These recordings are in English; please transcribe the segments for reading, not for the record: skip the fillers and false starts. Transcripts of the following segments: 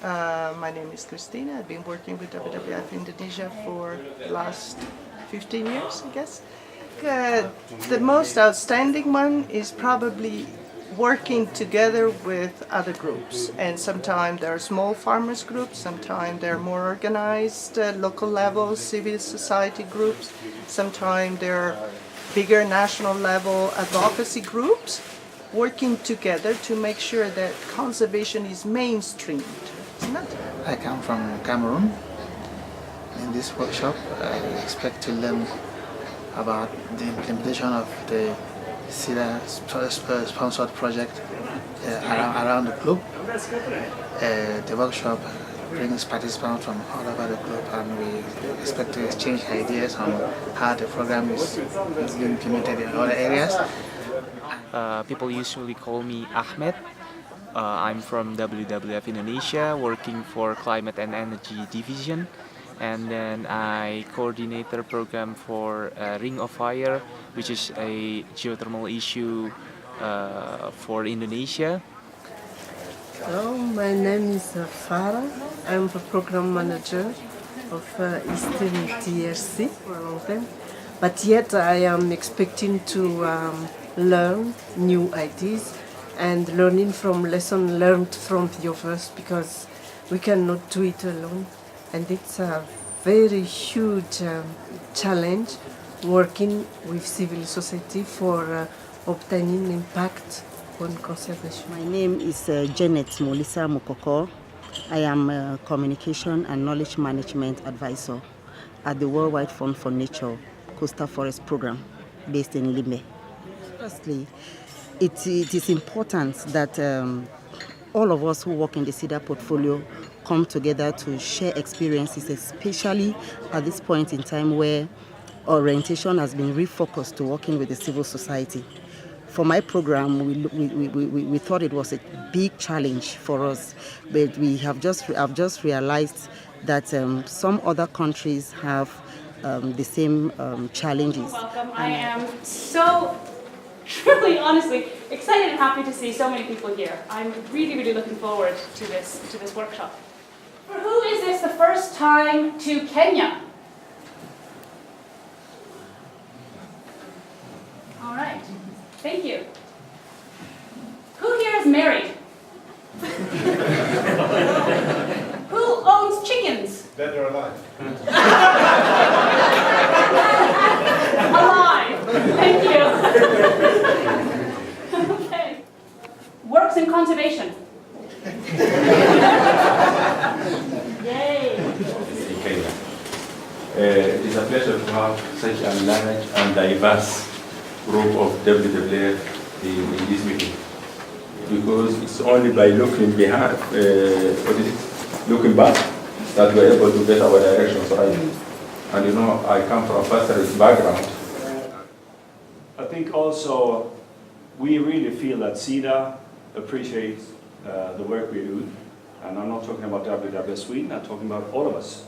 My name is Christina. I've been working with WWF Indonesia for the last 15 years, I guess. The most outstanding one is probably working together with other groups, and sometimes there are small farmers groups, sometimes there are more organized local level civil society groups, sometimes there are bigger national level advocacy groups working together to make sure that conservation is mainstreamed. Isn't it? I come from Cameroon. In this workshop, I expect to learn about the implementation of the CEDA sponsored project around the globe. The workshop brings participants from all over the globe, and we expect to exchange ideas on how the program is being implemented in other areas. People usually call me Ahmed. I'm from WWF Indonesia, working for Climate and Energy Division. And then I coordinate the program for Ring of Fire, which is a geothermal issue for Indonesia. Hello, my name is Farah. I'm the program manager of Eastern DRC for a long time. But yet I am expecting to learn new ideas and learning from lessons learned from the others, because we cannot do it alone. And it's a very huge challenge working with civil society for obtaining impact on conservation. My name is Janet Molisa Mukoko. I am a Communication and Knowledge Management Advisor at the Worldwide Fund for Nature Coastal Forest Program based in Limbe. Firstly, it is important that all of us who work in the CEDA portfolio come together to share experiences, especially at this point in time where orientation has been refocused to working with the civil society. For my program, we thought it was a big challenge for us, but I've just realized that some other countries have the same challenges. Welcome. I am so truly, honestly, excited and happy to see so many people here. I'm really, really looking forward to this workshop. For who is this the first time to Kenya? All right, thank you. Who here is married? Who owns chickens? Dead or alive? Alive. Thank you. Okay. Works in conservation. Yay. In Kenya. It is a pleasure to have such a large and diverse group of WWF in this meeting, because it's only by looking behind, looking back, that we're able to get our directions right. And you know, I come from a pastoralist background. I think also we really feel that CEDA appreciates the work we do, and I'm not talking about WWF Sweden, I'm talking about all of us.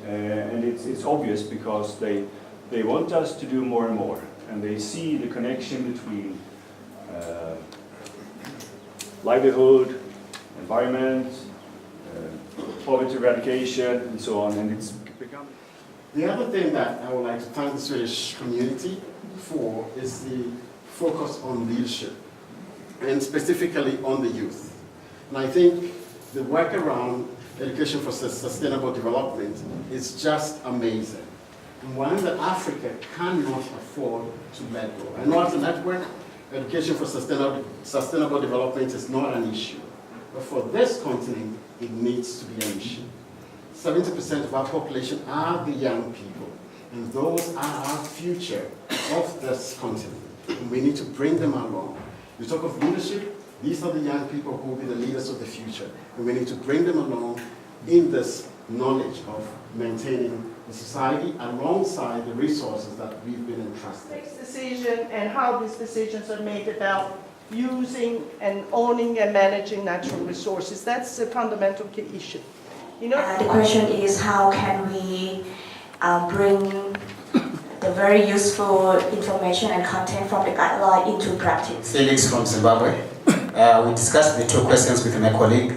And it's obvious because they want us to do more and more, and they see the connection between livelihood, environment, poverty eradication, and so on, and it's become... The other thing that I would like to thank the Swedish community for is the focus on leadership, and specifically on the youth. And I think the work around education for sustainable development is just amazing, and one that Africa cannot afford to let go. I know as a network, education for sustainable development is not an issue, but for this continent, it needs to be an issue. 70% of our population are the young people, and those are our future of this continent, and we need to bring them along. You talk of leadership, these are the young people who will be the leaders of the future, and we need to bring them along in this knowledge of maintaining the society alongside the resources that we've been entrusted. Takes decision and how these decisions are made about using and owning and managing natural resources. That's a fundamental key issue. You know, the question is, how can we bring the very useful information and content from the guideline into practice? Felix from Zimbabwe. We discussed the two questions with my colleague.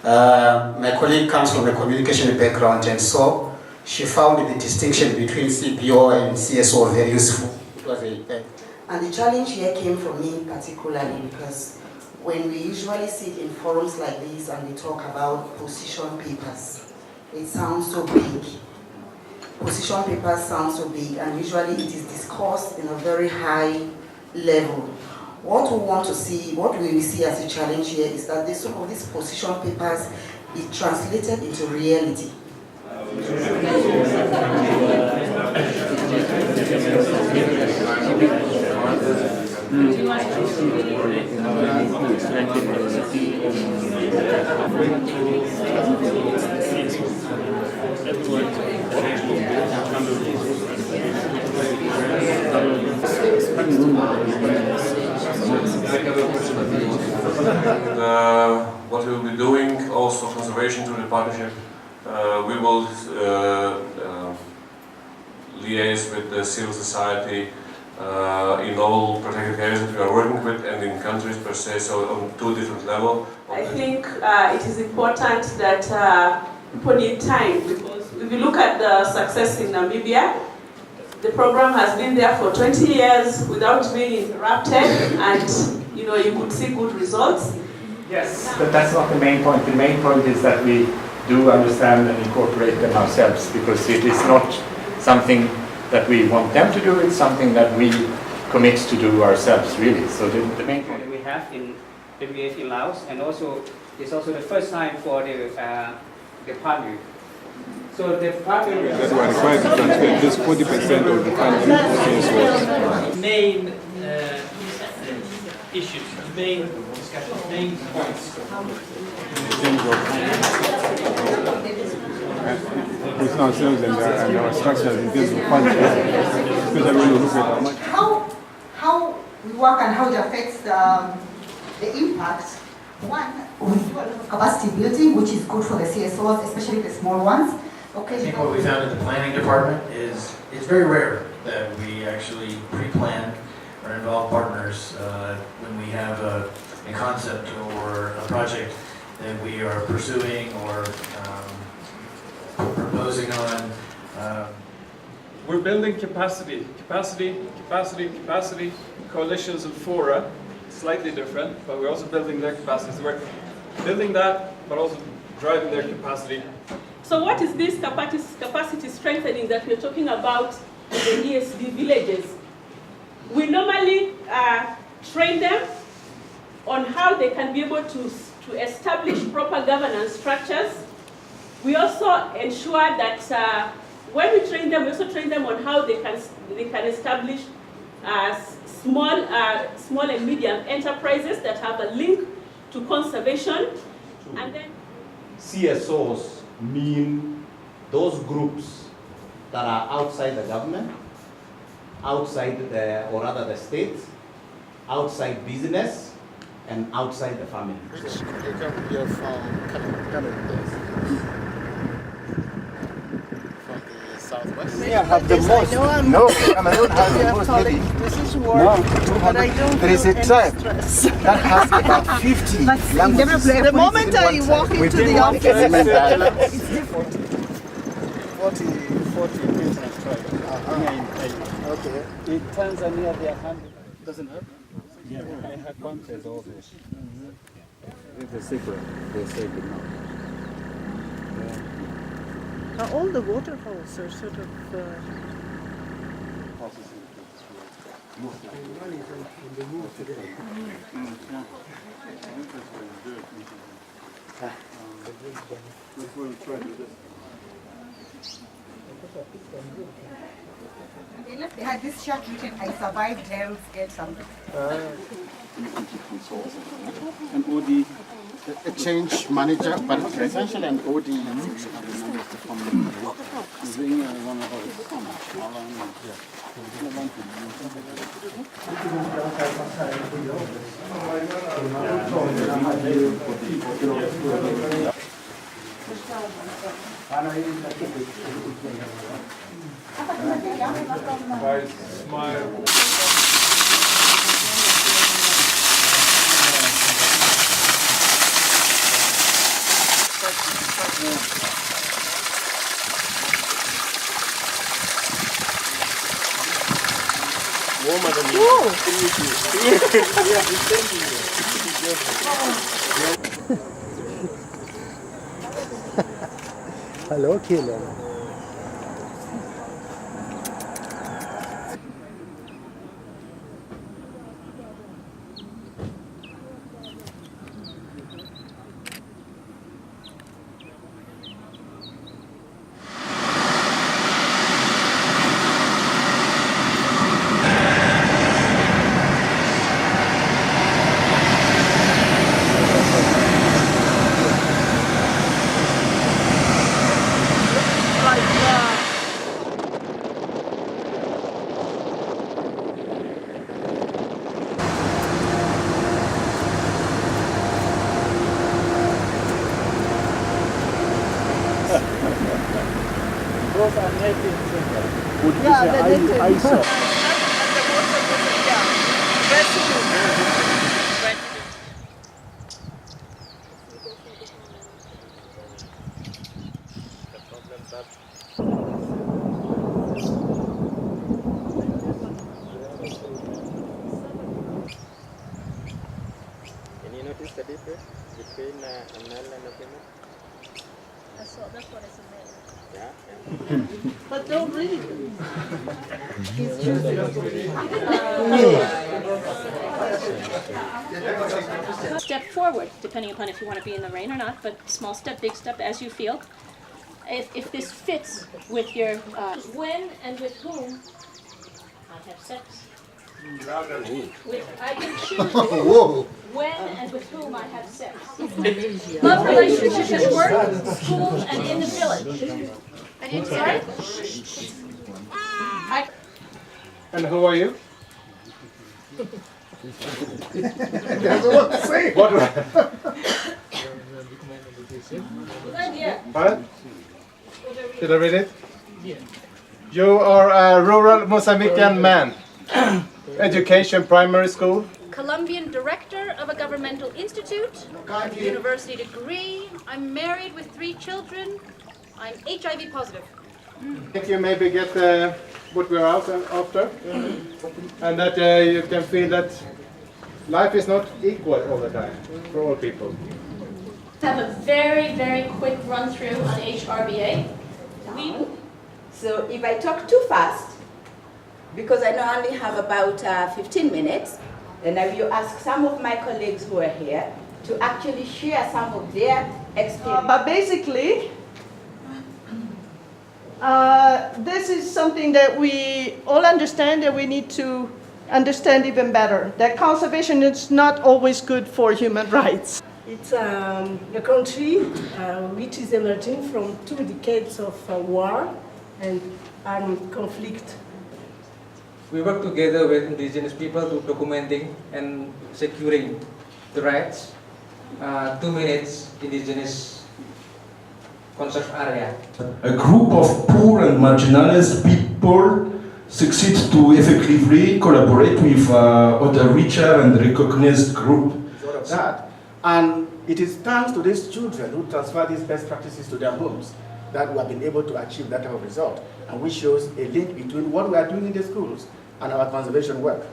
My colleague comes from a communication background, and so she found the distinction between CPO and CSO very useful. It was And the challenge here came from me particularly because when we usually sit in forums like this and we talk about position papers, it sounds so big. Position papers sound so big, and usually it is discussed in a very high level. What we want to see, what we will see as a challenge here is that some of these position papers be translated into reality. What we will be doing, also conservation through the partnership, we will liaise with the civil society in all protected areas that we are working with and in countries per se, so on two different levels. I think it is important that people need time, because if you look at the success in Namibia, the program has been there for 20 years without being interrupted, and you could see good results. Yes, but that's not the main point. The main point is that we do understand and incorporate them ourselves, because it is not something that we want them to do, it's something that we commit to do ourselves, really. So the main point we have in WWF in Laos, and also it's also the first time for the partner. So the partner... That were required to transfer just 40% of the funding to main issues, main points. with ourselves and our structures in terms of funding, especially when we look at how much. How we work and how it affects the impact. One, we do a lot of capacity building, which is good for the CSOs, especially the small ones. Okay. I think what we found in the planning department is it's very rare that we actually pre-plan or involve partners when we have a concept or a project that we are pursuing or proposing on. We're building capacity, coalitions and fora, slightly different, but we're also building their capacity. So we're building that, but also driving their capacity. So what is this capacity strengthening that we're talking about in the ESD villages? We normally train them on how they can be able to establish proper governance structures. We also ensure that when we train them, we also train them on how they can establish small and medium enterprises that have a link to conservation. And then CSOs mean those groups that are outside the government, outside or rather the state, outside business, and outside the family. You're from Southwest? Yeah, have the most. No, Cameroon has the most maybe. This is work, but I don't there is a tribe that has about 50 languages. The moment I walk into the office, it's different. 40 different tribes. Okay. In Tanzania, they are 100. Doesn't have? Yeah, I have counted all this. It's a secret. They say it now. all the waterfalls are sort of. They had this shirt written, I survived hell's gate something. An OD, a change manager, but essentially an OD. Smile. Warmer than you. Hello, killer. Those are native singers. Would you Yeah, say the native. I saw? Can you notice the difference between a male and a female? I saw, that's what I said. Yeah. But don't read it. He's choosing. Step forward, depending upon if you want to be in the rain or not, but small step, big step, as you feel. If this fits with your when and with whom I have sex. I can choose when and with whom I have sex. Love relationships at work, school, and in the village. And sorry? And who are you? Doesn't want to say. What? What? Should I read it? You are a rural Mozambican man. Education, primary school. Colombian director of a governmental institute, university degree. I'm married with 3 children. I'm HIV positive. I think you maybe get what we're out after, and that you can feel that life is not equal all the time for all people. Have a very, very quick run through on HRBA. So if I talk too fast, because I only have about 15 minutes, then I will ask some of my colleagues who are here to actually share some of their experience. But basically, this is something that we all understand that we need to understand even better. That conservation is not always good for human rights. It's a country which is emerging from 2 decades of war and armed conflict. We work together with indigenous people to documenting and securing the rights. 2 minutes indigenous conserve area. A group of poor and marginalized people succeed to effectively collaborate with other richer and recognized group. Of that. And it is thanks to these children who transfer these best practices to their homes that we have been able to achieve that type of result, and which shows a link between what we are doing in the schools and our conservation work.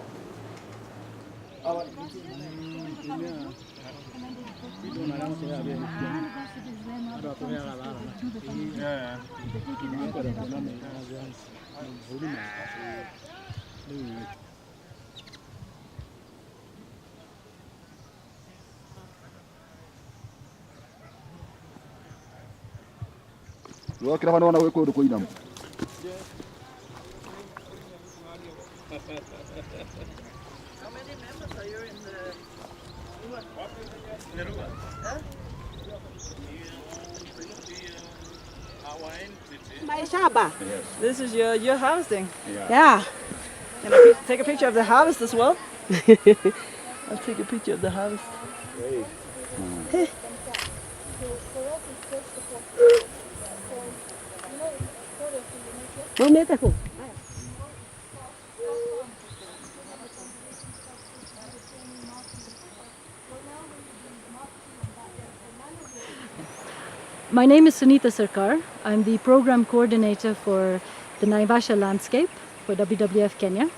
Kila bana wana weko ko inam. How many members are you in the This is your harvesting. Yeah. Can I take a picture of the harvest as well? I'll take a picture of the harvest. My name is Sunita Sarkar. I'm the program coordinator for the Naivasha landscape for WWF Kenya.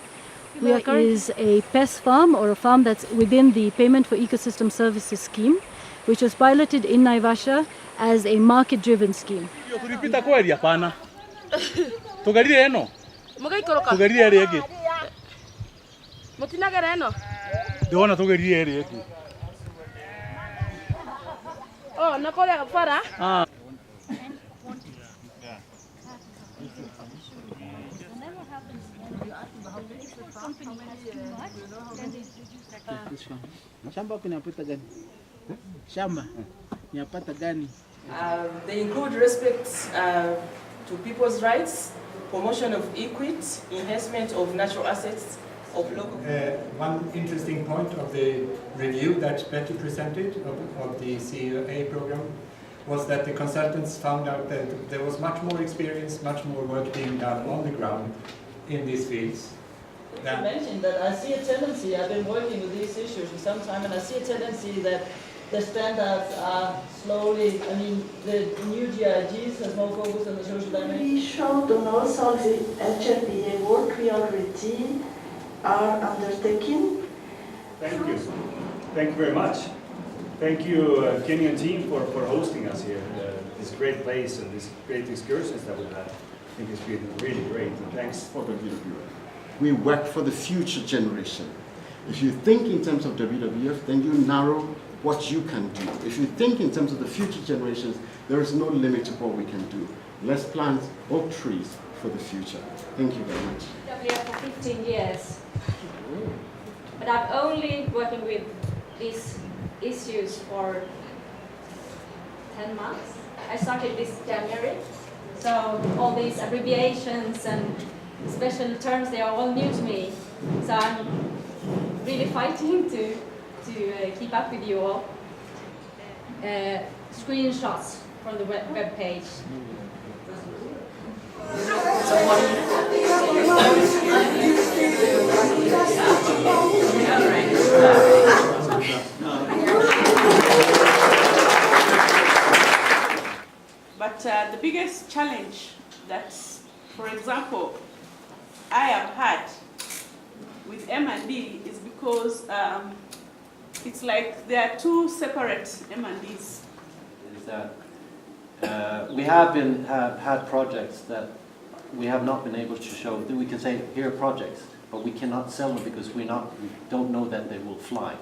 We is a PES farm, or a farm that's within the Payment for Ecosystem Services scheme, which was piloted in Naivasha as a market-driven scheme. Tulipita kweli hapana. Tugarie eno. Mugaikoroka. Tugarie eri egi. Mutinagera eno. Ndona tugarie eri egi. Oh, nakole fara. Ah. Shamba kunapata gani? Shamba yapata gani? They include respect to people's rights, promotion of equity, enhancement of natural assets of local. One interesting point of the review that Betty presented of the CEA program was that the consultants found out that there was much more experience, much more work being done on the ground in these fields. I mentioned that I see a tendency, I've been working with these issues for some time, and I see a tendency that the standards are slowly, the new GIGs has more focus on the social dimension. We showed on also the HLPA work we already are undertaking. Thank you. Thank you very much. Thank you, Kenyan team, for hosting us here. This great place and these great excursions that we've had. I think it's been really great. And thanks for the WWF. We work for the future generation. If you think in terms of WWF, then you narrow what you can do. If you think in terms of the future generations, there is no limit to what we can do. Let's plant oak trees for the future. Thank you very much. WWF for 15 years. But I'm only working with these issues for 10 months. I started this January. So all these abbreviations and special terms, they are all new to me. So I'm really fighting to keep up with you all. Screenshots from the web page. But the biggest challenge that, for example, I have had with M&D is because it's like there are two separate M&Ds. Is that we have had projects that we have not been able to show. We can say here are projects, but we cannot sell them because we don't know that they will fly.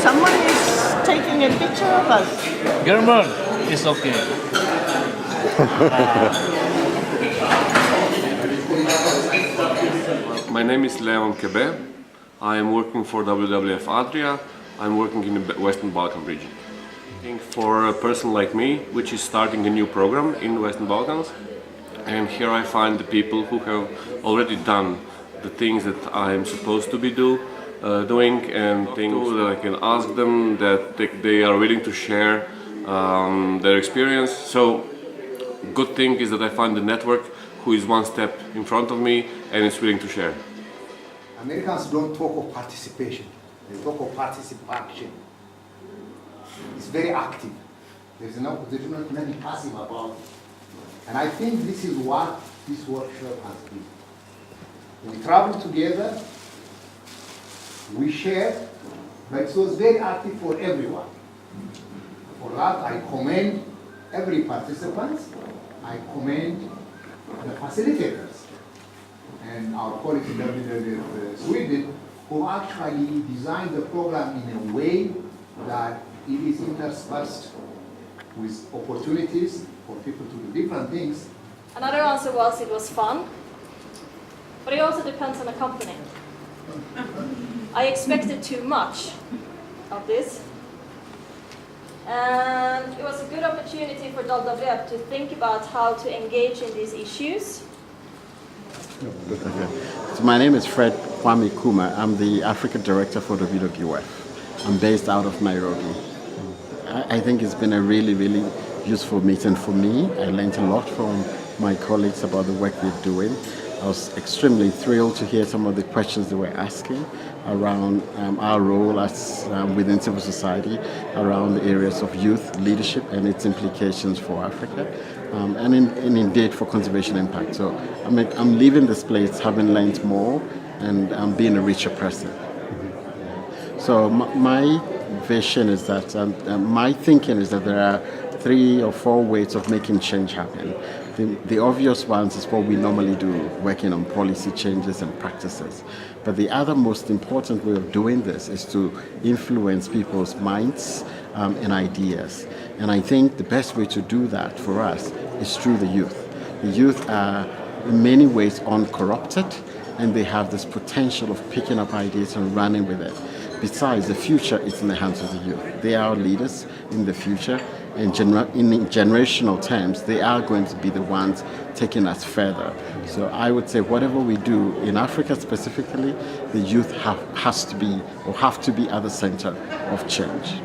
Someone is taking a picture of us. German, it's okay. My name is Leon Kebe. I am working for WWF Adria. I'm working in the Western Balkan region. I think for a person like me, which is starting a new program in the Western Balkans, and here I find the people who have already done the things that I am supposed to be doing, and things that I can ask them, that they are willing to share their experience. So, good thing is that I find the network who is one step in front of me and is willing to share. Americans don't talk of participation, they talk of participation. It's very active. There's not nothing passive about it. And I think this is what this workshop has been. We traveled together, we shared, but it was very active for everyone. For that, I commend every participant, I commend the facilitators, and our colleagues in WWF Sweden, who actually designed the program in a way that it is interspersed with opportunities for people to do different things. Another answer was it was fun, but it also depends on the company. I expected too much of this, And it was a good opportunity for WWF to think about how to engage in these issues. Okay. So my name is Fred Kwame Kuma. I'm the Africa Director for WWF. I'm based out of Nairobi. I think it's been a really, really useful meeting for me. I learned a lot from my colleagues about the work they're doing. I was extremely thrilled to hear some of the questions they were asking around our role as within civil society, around the areas of youth leadership and its implications for Africa, and indeed for conservation impact. So I'm leaving this place having learned more and being a richer person. So my vision is that, my thinking is that there are 3 or 4 ways of making change happen. The obvious ones is what we normally do, working on policy changes and practices. But the other most important way of doing this is to influence people's minds and ideas. And I think the best way to do that for us is through the youth. The youth are in many ways uncorrupted, and they have this potential of picking up ideas and running with it. Besides, the future is in the hands of the youth. They are our leaders in the future, and in generational terms, they are going to be the ones taking us further. So I would say whatever we do in Africa specifically, the youth have to be at the center of change.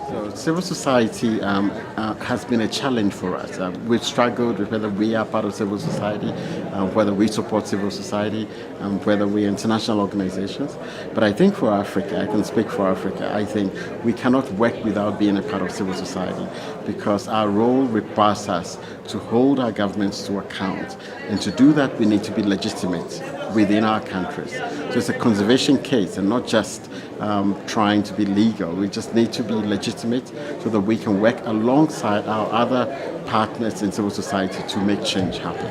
So civil society has been a challenge for us. We've struggled with whether we are part of civil society, whether we support civil society, whether we're international organizations. But I think for Africa, I can speak for Africa, I think we cannot work without being a part of civil society, because our role requires us to hold our governments to account. And to do that, we need to be legitimate within our countries. So it's a conservation case and not just trying to be legal. We just need to be legitimate so that we can work alongside our other partners in civil society to make change happen.